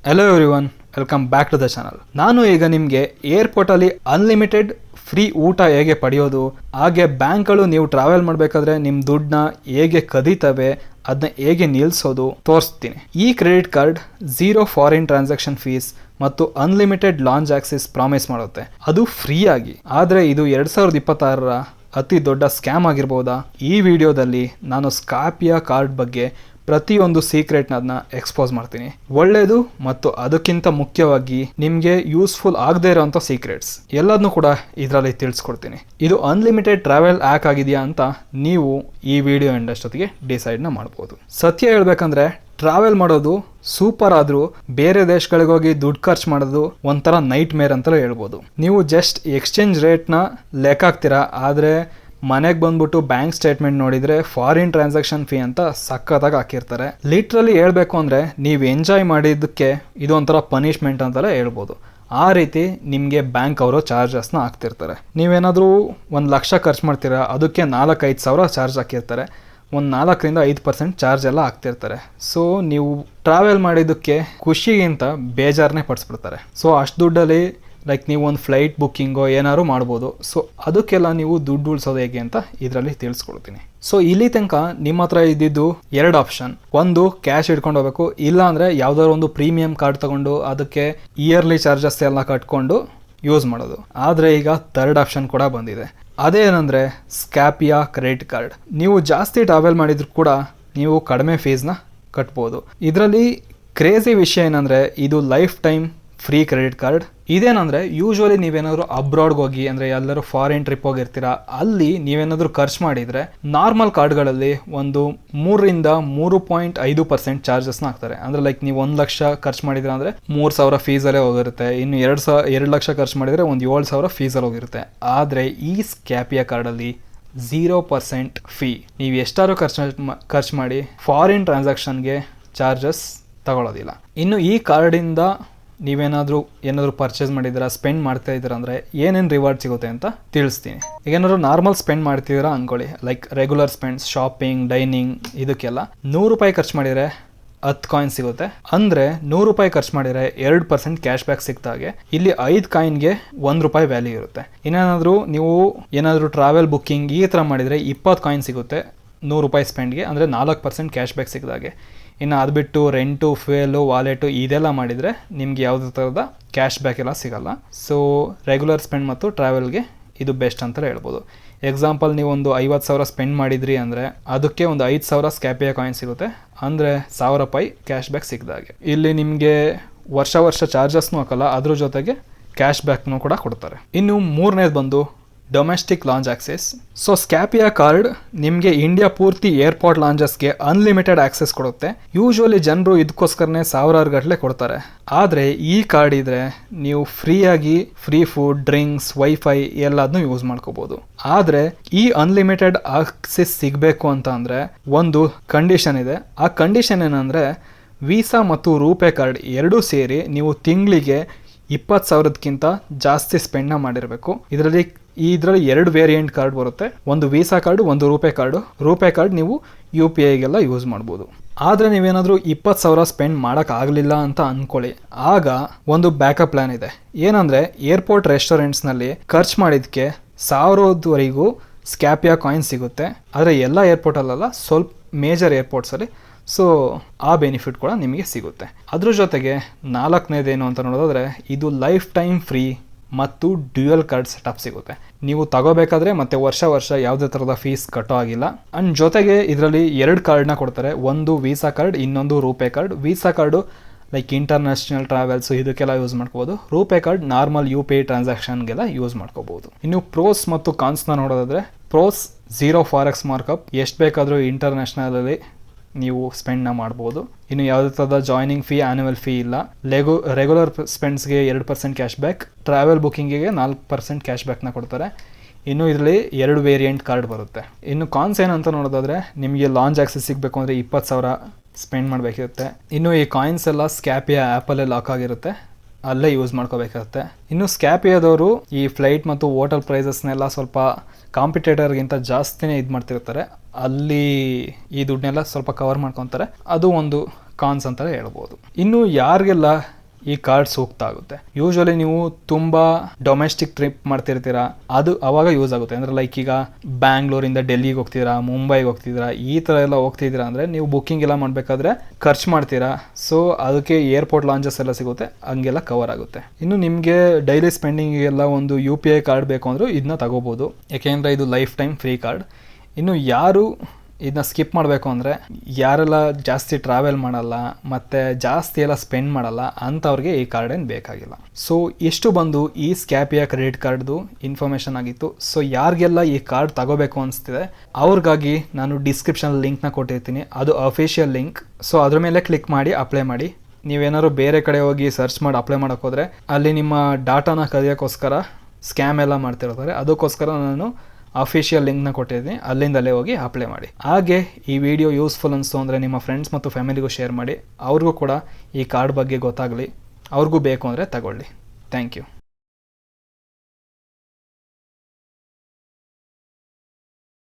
Hello everyone, welcome back to the channel. ನಾನು ಈಗ ನಿಮಗೆ ಏರ್ಪೋರ್ಟಲ್ಲಿ ಅನ್ಲಿಮಿಟೆಡ್ ಫ್ರೀ ಊಟ ಹೇಗೆ ಪಡೆಯೋದು, ಹಾಗೆ ಬ್ಯಾಂಕ್ಗಳು ನೀವು ಟ್ರಾವೆಲ್ ಮಾಡಬೇಕಾದ್ರೆ ನಿಮ್ಮ ದುಡ್ಡನ್ನ ಹೇಗೆ ಕದೀತವೆ, ಅದನ್ನ ಹೇಗೆ ನಿಲ್ಲಿಸೋದು ತೋರಿಸ್ತೀನಿ. ಈ credit card zero foreign transaction fees ಮತ್ತು ಅನ್ಲಿಮಿಟೆಡ್ ಲಾಂಚ್ ಆಕ್ಸಿಸ್ ಪ್ರಾಮಿಸ್ ಮಾಡುತ್ತೆ, ಅದು ಫ್ರೀ ಆಗಿ. ಆದರೆ ಇದು 2026ರ ಅತಿ ದೊಡ್ಡ ಸ್ಕ್ಯಾಮ್ ಆಗಿರ್ಬೋದಾ? ಈ ವಿಡಿಯೋದಲ್ಲಿ ನಾನು ಸ್ಕಾಪಿಯಾ ಕಾರ್ಡ್ ಬಗ್ಗೆ ಪ್ರತಿಯೊಂದು ಸೀಕ್ರೆಟ್ನ ಎಕ್ಸ್ಪೋಸ್ ಮಾಡ್ತೀನಿ. ಒಳ್ಳೆಯದು ಮತ್ತು ಅದಕ್ಕಿಂತ ಮುಖ್ಯವಾಗಿ ನಿಮಗೆ ಯೂಸ್ಫುಲ್ ಆಗದೇ ಇರೋಂಥ ಸೀಕ್ರೆಟ್ಸ್ ಎಲ್ಲದನ್ನೂ ಕೂಡ ಇದರಲ್ಲಿ ತಿಳಿಸ್ಕೊಡ್ತೀನಿ. ಇದು ಅನ್ಲಿಮಿಟೆಡ್ ಟ್ರಾವೆಲ್ ಆ್ಯಕ್ ಆಗಿದೆಯಾ ಅಂತ ನೀವು ಈ ವಿಡಿಯೋ ಎಂಡಷ್ಟೊತ್ತಿಗೆ ಡಿಸೈಡ್ನ ಮಾಡ್ಬೋದು. ಸತ್ಯ ಹೇಳ್ಬೇಕಂದ್ರೆ ಟ್ರಾವೆಲ್ ಮಾಡೋದು ಸೂಪರ್ ಆದರೂ ಬೇರೆ ದೇಶಗಳಿಗೆ ಹೋಗಿ ದುಡ್ಡು ಖರ್ಚು ಮಾಡೋದು ಒಂಥರ ನೈಟ್ ಮೇರ್ ಅಂತಲೇ ಹೇಳ್ಬೋದು. ನೀವು ಜಸ್ಟ್ ಎಕ್ಸ್ಚೇಂಜ್ ರೇಟ್ನ ಲೆಕ್ಕ ಹಾಕ್ತೀರಾ, ಆದರೆ ಮನೆಗೆ ಬಂದ್ಬಿಟ್ಟು ಬ್ಯಾಂಕ್ ಸ್ಟೇಟ್ಮೆಂಟ್ ನೋಡಿದರೆ ಫಾರಿನ್ ಟ್ರಾನ್ಸಾಕ್ಷನ್ ಫೀ ಅಂತ ಸಖತ್ತಾಗಿ ಹಾಕಿರ್ತಾರೆ. ಲಿಟ್ರಲಿ ಹೇಳ್ಬೇಕು ಅಂದರೆ ನೀವು ಎಂಜಾಯ್ ಮಾಡಿದ್ದಕ್ಕೆ ಇದು ಒಂಥರ ಪನಿಷ್ಮೆಂಟ್ ಅಂತಲೇ ಹೇಳ್ಬೋದು. ಆ ರೀತಿ ನಿಮಗೆ ಬ್ಯಾಂಕ್ ಅವರು ಚಾರ್ಜಸ್ನ ಹಾಕ್ತಿರ್ತಾರೆ. ನೀವೇನಾದರೂ 1,00,000 ಖರ್ಚು ಮಾಡ್ತೀರಾ, ಅದಕ್ಕೆ 4-5 ಸಾವಿರ ಚಾರ್ಜ್ ಹಾಕಿರ್ತಾರೆ. ಒಂದು 4-5% ಚಾರ್ಜ್ ಎಲ್ಲ ಹಾಕ್ತಿರ್ತಾರೆ. ಸೊ ನೀವು ಟ್ರಾವೆಲ್ ಮಾಡಿದ್ದಕ್ಕೆ ಖುಷಿಗಿಂತ ಬೇಜಾರನ್ನೇ ಪಡಿಸ್ಬಿಡ್ತಾರೆ. ಸೊ ಅಷ್ಟು ದುಡ್ಡಲ್ಲಿ ಲೈಕ್ ನೀವು ಒಂದು ಫ್ಲೈಟ್ ಬುಕ್ಕಿಂಗೋ ಏನಾದ್ರು ಮಾಡ್ಬೋದು. ಸೊ ಅದಕ್ಕೆಲ್ಲ ನೀವು ದುಡ್ಡು ಉಳಿಸೋದು ಹೇಗೆ ಅಂತ ಇದರಲ್ಲಿ ತಿಳಿಸ್ಕೊಡ್ತೀನಿ. ಸೊ ಇಲ್ಲಿ ತನಕ ನಿಮ್ಮ ಹತ್ರ ಇದ್ದಿದ್ದು 2 ಆಪ್ಷನ್. ಒಂದು, ಕ್ಯಾಶ್ ಇಟ್ಕೊಂಡು ಹೋಗ್ಬೇಕು, ಇಲ್ಲ ಅಂದರೆ ಯಾವುದಾದ್ರು ಒಂದು ಪ್ರೀಮಿಯಂ ಕಾರ್ಡ್ ತಗೊಂಡು ಅದಕ್ಕೆ ಇಯರ್ಲಿ ಚಾರ್ಜಸ್ ಎಲ್ಲ ಕಟ್ಕೊಂಡು ಯೂಸ್ ಮಾಡೋದು. ಆದರೆ ಈಗ 3rd ಆಪ್ಷನ್ ಕೂಡ ಬಂದಿದೆ. ಅದೇನಂದರೆ ಸ್ಕಾಪಿಯಾ ಕ್ರೆಡಿಟ್ ಕಾರ್ಡ್. ನೀವು ಜಾಸ್ತಿ ಟ್ರಾವೆಲ್ ಮಾಡಿದ್ರು ಕೂಡ ನೀವು ಕಡಿಮೆ ಫೀಸ್ನ ಕಟ್ಬೋದು. ಇದರಲ್ಲಿ ಕ್ರೇಜಿ ವಿಷಯ ಏನಂದರೆ ಇದು life time free credit card. ಇದೇನಂದರೆ ಯೂಶ್ವಲಿ ನೀವೇನಾದರೂ ಅಬ್ರಾಡ್ಗೆ ಹೋಗಿ ಅಂದರೆ ಎಲ್ಲರೂ ಫಾರಿನ್ ಟ್ರಿಪ್ ಹೋಗಿರ್ತೀರಾ, ಅಲ್ಲಿ ನೀವೇನಾದರೂ ಖರ್ಚು ಮಾಡಿದರೆ ನಾರ್ಮಲ್ ಕಾರ್ಡ್ಗಳಲ್ಲಿ ಒಂದು 3-3.5% ಚಾರ್ಜಸ್ನ ಹಾಕ್ತಾರೆ. ಅಂದರೆ ಲೈಕ್ ನೀವು 1,00,000 ಖರ್ಚು ಮಾಡಿದ್ರೆ ಅಂದರೆ 3,000 ಫೀಸಲ್ಲೇ ಹೋಗಿರುತ್ತೆ. ಇನ್ನು 2 ಲಕ್ಷ ಖರ್ಚು ಮಾಡಿದರೆ ಒಂದು 7,000 ಫೀಸಲ್ಲಿ ಹೋಗಿರುತ್ತೆ. ಆದರೆ ಈ ಸ್ಕ್ಯಾಪಿಯಾ ಕಾರ್ಡಲ್ಲಿ 0% ಫೀ. ನೀವು ಎಷ್ಟಾದ್ರೂ ಖರ್ಚು ಮಾಡಿ ಫಾರಿನ್ ಟ್ರಾನ್ಸಾಕ್ಷನ್ಗೆ ಚಾರ್ಜಸ್ ತಗೊಳ್ಳೋದಿಲ್ಲ. ಇನ್ನು ಈ ಕಾರ್ಡಿಂದ ನೀವೇನಾದರೂ ಪರ್ಚೇಸ್ ಮಾಡಿದ್ದೀರಾ, ಸ್ಪೆಂಡ್ ಮಾಡ್ತಾ ಇದ್ದೀರಾ ಅಂದರೆ ಏನೇನು ರಿವಾರ್ಡ್ ಸಿಗುತ್ತೆ ಅಂತ ತಿಳಿಸ್ತೀನಿ. ಈಗ ಏನಾದ್ರು ನಾರ್ಮಲ್ ಸ್ಪೆಂಡ್ ಮಾಡ್ತಿದ್ದೀರಾ ಅಂದ್ಕೊಳ್ಳಿ, like regular spends, shopping, dining, ಇದಕ್ಕೆಲ್ಲ 100 ರೂಪಾಯಿ ಖರ್ಚು ಮಾಡಿದರೆ 10 ಕಾಯಿನ್ ಸಿಗುತ್ತೆ. ಅಂದರೆ 100 ರೂಪಾಯಿ ಖರ್ಚು ಮಾಡಿದರೆ 2% ಕ್ಯಾಶ್ ಬ್ಯಾಕ್ ಸಿಕ್ತಾಗೆ ಇಲ್ಲಿ 5 ಕಾಯಿನ್ಗೆ 1 ರೂಪಾಯಿ ವ್ಯಾಲ್ಯೂ ಇರುತ್ತೆ. ಇನ್ನೇನಾದರೂ ನೀವು ಟ್ರಾವೆಲ್ ಬುಕ್ಕಿಂಗ್ ಈ ಥರ ಮಾಡಿದರೆ 20 ಕಾಯಿನ್ ಸಿಗುತ್ತೆ 100 ರೂಪಾಯಿ ಸ್ಪೆಂಡ್ಗೆ, ಅಂದರೆ 4% ಕ್ಯಾಶ್ ಬ್ಯಾಕ್ ಸಿಕ್ಕಿದಾಗೆ. ಇನ್ನು ಅದು ಬಿಟ್ಟು ರೆಂಟು, ಫ್ಯೂಯಲು, ವಾಲೆಟು ಇದೆಲ್ಲ ಮಾಡಿದರೆ ನಿಮಗೆ ಯಾವುದೇ ಥರದ ಕ್ಯಾಶ್ ಬ್ಯಾಕ್ ಎಲ್ಲ ಸಿಗೋಲ್ಲ. ಸೊ ರೆಗ್ಯುಲರ್ ಸ್ಪೆಂಡ್ ಮತ್ತು ಟ್ರಾವೆಲ್ಗೆ ಇದು ಬೆಸ್ಟ್ ಅಂತಲೇ ಹೇಳ್ಬೋದು. ಎಕ್ಸಾಂಪಲ್ ನೀವು ಒಂದು 50,000 ಸ್ಪೆಂಡ್ ಮಾಡಿದ್ರಿ ಅಂದರೆ ಅದಕ್ಕೆ ಒಂದು 5,000 ಸ್ಕ್ಯಾಪಿಯಾ ಕಾಯಿನ್ ಸಿಗುತ್ತೆ, ಅಂದರೆ 1,000 ರೂಪಾಯಿ ಕ್ಯಾಶ್ ಬ್ಯಾಕ್ ಸಿಕ್ಕಿದಾಗೆ. ಇಲ್ಲಿ ನಿಮಗೆ ವರ್ಷ ಚಾರ್ಜಸ್ನೂ ಹಾಕಲ್ಲ, ಅದ್ರ ಜೊತೆಗೆ ಕ್ಯಾಶ್ ಬ್ಯಾಕ್ನೂ ಕೂಡ ಕೊಡ್ತಾರೆ. ಇನ್ನು 3ನೇದು ಬಂದು domestic lounge access. So Scapia card ನಿಮಗೆ ಇಂಡಿಯಾ ಪೂರ್ತಿ ಏರ್ಪೋರ್ಟ್ ಲಾಂಚಸ್ಗೆ ಅನ್ಲಿಮಿಟೆಡ್ ಆಕ್ಸೆಸ್ ಕೊಡುತ್ತೆ. ಯೂಶ್ವಲಿ ಜನರು ಇದಕ್ಕೋಸ್ಕರನೇ ಸಾವಿರಾರು ಗಟ್ಟಲೆ ಕೊಡ್ತಾರೆ. ಆದರೆ ಈ ಕಾರ್ಡ್ ಇದ್ರೆ ನೀವು ಫ್ರೀಯಾಗಿ ಫ್ರೀ ಫುಡ್, ಡ್ರಿಂಕ್ಸ್, ವೈಫೈ ಎಲ್ಲದನ್ನೂ ಯೂಸ್ ಮಾಡ್ಕೋಬೋದು. ಆದರೆ ಈ ಅನ್ಲಿಮಿಟೆಡ್ ಆಕ್ಸೆಸ್ ಸಿಗಬೇಕು ಅಂತ ಅಂದರೆ ಒಂದು ಕಂಡೀಷನ್ ಇದೆ. ಆ ಕಂಡೀಷನ್ ಏನಂದರೆ ವೀಸಾ ಮತ್ತು ರೂಪೇ ಕಾರ್ಡ್ ಎರಡೂ ಸೇರಿ ನೀವು ತಿಂಗಳಿಗೆ 20,000ಕ್ಕಿಂತ ಜಾಸ್ತಿ ಸ್ಪೆಂಡ್ನ ಮಾಡಿರಬೇಕು. ಇದರಲ್ಲಿ 2 ವೇರಿಯಂಟ್ ಕಾರ್ಡ್ ಬರುತ್ತೆ, ಒಂದು ವೀಸಾ ಕಾರ್ಡು, ಒಂದು ರೂಪೇ ಕಾರ್ಡು. ರೂಪೇ ಕಾರ್ಡ್ ನೀವು UPIಗೆಲ್ಲ ಯೂಸ್ ಮಾಡ್ಬೋದು. ಆದರೆ ನೀವೇನಾದರೂ 20,000 ಸ್ಪೆಂಡ್ ಮಾಡೋಕ್ಕಾಗಲಿಲ್ಲ ಅಂತ ಅಂದ್ಕೊಳ್ಳಿ, ಆಗ ಒಂದು ಬ್ಯಾಕಪ್ ಪ್ಲ್ಯಾನ್ ಇದೆ. ಏನಂದರೆ ಏರ್ಪೋರ್ಟ್ ರೆಸ್ಟೋರೆಂಟ್ಸ್ನಲ್ಲಿ ಖರ್ಚು ಮಾಡಿದ್ದಕ್ಕೆ 1,000ವರೆಗೂ ಸ್ಕ್ಯಾಪಿಯಾ ಕಾಯಿನ್ ಸಿಗುತ್ತೆ. ಆದರೆ ಎಲ್ಲ ಏರ್ಪೋರ್ಟಲ್ಲ, ಸ್ವಲ್ಪ ಮೇಜರ್ ಏರ್ಪೋರ್ಟ್ಸಲ್ಲಿ. ಸೊ ಆ ಬೆನಿಫಿಟ್ ಕೂಡ ನಿಮಗೆ ಸಿಗುತ್ತೆ. ಅದ್ರ ಜೊತೆಗೆ 4ನೇದೇನು ಅಂತ ನೋಡೋದಾದರೆ ಇದು ಲೈಫ್ ಟೈಮ್ ಫ್ರೀ ಮತ್ತು ಡ್ಯುಯಲ್ ಕಾರ್ಡ್ ಸೆಟಪ್ ಸಿಗುತ್ತೆ. ನೀವು ತಗೋಬೇಕಾದ್ರೆ ಮತ್ತೆ ವರ್ಷ ಯಾವುದೇ ಥರದ ಫೀಸ್ ಕಟ್ಟೋ ಆಗಿಲ್ಲ. ಆ್ಯಂಡ್ ಜೊತೆಗೆ ಇದರಲ್ಲಿ 2 ಕಾರ್ಡ್ನ ಕೊಡ್ತಾರೆ, ಒಂದು ವೀಸಾ ಕಾರ್ಡ್, ಇನ್ನೊಂದು RuPay card. Visa card like international travels ಇದಕ್ಕೆಲ್ಲ ಯೂಸ್ ಮಾಡ್ಕೋಬೋದು. ರೂಪೇ ಕಾರ್ಡ್ ನಾರ್ಮಲ್ UPI ಟ್ರಾನ್ಸಾಕ್ಷನ್ಗೆಲ್ಲ ಯೂಸ್ ಮಾಡ್ಕೋಬೋದು. ಇನ್ನು ಪ್ರೋಸ್ ಮತ್ತು ಕಾನ್ಸ್ನ ನೋಡೋದಾದರೆ ಪ್ರೋಸ್ 0 ಫಾರೆಕ್ಸ್ ಮಾರ್ಕಪ್, ಎಷ್ಟು ಬೇಕಾದರೂ ಇಂಟರ್ನ್ಯಾಷನಲಲ್ಲಿ ನೀವು ಸ್ಪೆಂಡ್ನ ಮಾಡ್ಬೋದು. ಇನ್ನು ಯಾವುದೇ ಥರದ ಜಾಯ್ನಿಂಗ್ ಫೀ, ಆ್ಯನ್ಯುವಲ್ ಫೀ ಇಲ್ಲ. ರೆಗ್ಯುಲರ್ ಸ್ಪೆಂಡ್ಸ್ಗೆ 2% ಕ್ಯಾಶ್ ಬ್ಯಾಕ್, ಟ್ರಾವೆಲ್ ಬುಕ್ಕಿಂಗಿಗೆ 4% ಕ್ಯಾಶ್ ಬ್ಯಾಕ್ನ ಕೊಡ್ತಾರೆ. ಇನ್ನು ಇದರಲ್ಲಿ 2 ವೇರಿಯಂಟ್ ಕಾರ್ಡ್ ಬರುತ್ತೆ. ಇನ್ನು ಕಾನ್ಸ್ ಏನಂತ ನೋಡೋದಾದರೆ ನಿಮಗೆ ಲಾಂಚ್ ಆಕ್ಸೆಸ್ ಸಿಗಬೇಕು ಅಂದರೆ 20,000 ಸ್ಪೆಂಡ್ ಮಾಡಬೇಕಿರುತ್ತೆ. ಇನ್ನು ಈ ಕಾಯಿನ್ಸ್ ಎಲ್ಲ ಸ್ಕ್ಯಾಪಿಯಾ ಆ್ಯಪಲ್ಲೇ ಲಾಕ್ ಆಗಿರುತ್ತೆ, ಅಲ್ಲೇ ಯೂಸ್ ಮಾಡ್ಕೋಬೇಕಾಗುತ್ತೆ. ಇನ್ನು ಸ್ಕ್ಯಾಪಿಯಾದವರು ಈ ಫ್ಲೈಟ್ ಮತ್ತು ಹೋಟೆಲ್ ಪ್ರೈಸಸ್ನೆಲ್ಲ ಸ್ವಲ್ಪ ಕಾಂಪಿಟೇಟರ್ಗಿಂತ ಜಾಸ್ತಿನೇ ಇದು ಮಾಡ್ತಿರ್ತಾರೆ. ಅಲ್ಲಿ ಈ ದುಡ್ಡನ್ನೆಲ್ಲ ಸ್ವಲ್ಪ ಕವರ್ ಮಾಡ್ಕೊತಾರೆ. ಅದು ಒಂದು ಕಾನ್ಸ್ ಅಂತ ಹೇಳ್ಬೋದು. ಇನ್ನು ಯಾರಿಗೆಲ್ಲ ಈ ಕಾರ್ಡ್ ಸೂಕ್ತ ಆಗುತ್ತೆ, ಯೂಶ್ವಲಿ ನೀವು ತುಂಬಾ ಡೊಮೆಸ್ಟಿಕ್ ಟ್ರಿಪ್ ಮಾಡ್ತಿರ್ತೀರಾ, ಅದು ಅವಾಗ ಯೂಸ್ ಆಗುತ್ತೆ. ಅಂದ್ರೆ ಲೈಕ್ ಈಗ ಬ್ಯಾಂಗ್ಳೂರಿಂದ ಡೆಲ್ಲಿಗೆ ಹೋಗ್ತಿದ್ದೀರಾ, ಮುಂಬೈಗೆ ಹೋಗ್ತಿದ್ದೀರಾ, ಈ ತರ ಎಲ್ಲ ಹೋಗ್ತಿದ್ದೀರಾ ಅಂದ್ರೆ ನೀವು ಬುಕ್ಕಿಂಗ್ ಎಲ್ಲ ಮಾಡ್ಬೇಕಾದ್ರೆ ಖರ್ಚು ಮಾಡ್ತೀರಾ. ಸೊ ಅದಕ್ಕೆ ಏರ್ಪೋರ್ಟ್ ಲಾಂಚಸ್ ಎಲ್ಲ ಸಿಗುತ್ತೆ, ಹಂಗೆಲ್ಲ ಕವರ್ ಆಗುತ್ತೆ. ಇನ್ನು ನಿಮಗೆ ಡೈಲಿ ಸ್ಪೆಂಡಿಂಗ್ ಎಲ್ಲ ಒಂದು UPI ಕಾರ್ಡ್ ಬೇಕು ಅಂದ್ರೂ ಇದನ್ನ ತಗೋಬಹುದು, ಯಾಕೆಂದ್ರೆ ಇದು ಲೈಫ್ ಟೈಮ್ ಫ್ರೀ ಕಾರ್ಡ್. ಇನ್ನು ಯಾರು ಇದನ್ನ ಸ್ಕಿಪ್ ಮಾಡಬೇಕು ಅಂದರೆ, ಯಾರೆಲ್ಲ ಜಾಸ್ತಿ ಟ್ರಾವೆಲ್ ಮಾಡಲ್ಲ ಮತ್ತು ಜಾಸ್ತಿ ಎಲ್ಲ ಸ್ಪೆಂಡ್ ಮಾಡಲ್ಲ ಅಂಥವ್ರಿಗೆ ಈ ಕಾರ್ಡ್ ಏನು ಬೇಕಾಗಿಲ್ಲ. ಸೊ ಇಷ್ಟು ಬಂದು ಈ ಸ್ಕ್ಯಾಪಿಯಾ ಕ್ರೆಡಿಟ್ ಕಾರ್ಡ್ದು ಇನ್ಫಾರ್ಮೇಷನ್ ಆಗಿತ್ತು. ಸೊ ಯಾರಿಗೆಲ್ಲ ಈ ಕಾರ್ಡ್ ತಗೋಬೇಕು ಅನಿಸ್ತಿದೆ ಅವ್ರಿಗಾಗಿ ನಾನು ಡಿಸ್ಕ್ರಿಪ್ಷನ್ ಲಿಂಕ್ನ ಕೊಟ್ಟಿರ್ತೀನಿ, ಅದು ಅಫಿಷಿಯಲ್ ಲಿಂಕ್. ಸೊ ಅದ್ರ ಮೇಲೆ ಕ್ಲಿಕ್ ಮಾಡಿ ಅಪ್ಲೈ ಮಾಡಿ. ನೀವೇನಾದ್ರು ಬೇರೆ ಕಡೆ ಹೋಗಿ ಸರ್ಚ್ ಮಾಡಿ ಅಪ್ಲೈ ಮಾಡೋಕೆ ಹೋದರೆ ಅಲ್ಲಿ ನಿಮ್ಮ ಡಾಟಾನ ಕದಿಯೋಕ್ಕೋಸ್ಕರ ಸ್ಕ್ಯಾಮ್ ಎಲ್ಲ ಮಾಡ್ತಿರ್ತಾರೆ. ಅದಕ್ಕೋಸ್ಕರ ನಾನು ಅಫಿಷಿಯಲ್ ಲಿಂಕ್ನ ಕೊಟ್ಟಿದ್ದೀನಿ, ಅಲ್ಲಿಂದಲೇ ಹೋಗಿ ಅಪ್ಲೈ ಮಾಡಿ. ಹಾಗೆ ಈ ವಿಡಿಯೋ ಯೂಸ್ಫುಲ್ ಅನಿಸ್ತು ಅಂದರೆ ನಿಮ್ಮ ಫ್ರೆಂಡ್ಸ್ ಮತ್ತು ಫ್ಯಾಮಿಲಿಗೂ ಶೇರ್ ಮಾಡಿ, ಅವ್ರಿಗೂ ಕೂಡ ಈ ಕಾರ್ಡ್ ಬಗ್ಗೆ ಗೊತ್ತಾಗಲಿ, ಅವ್ರಿಗೂ ಬೇಕು ಅಂದರೆ ತಗೊಳ್ಳಿ. Thank you.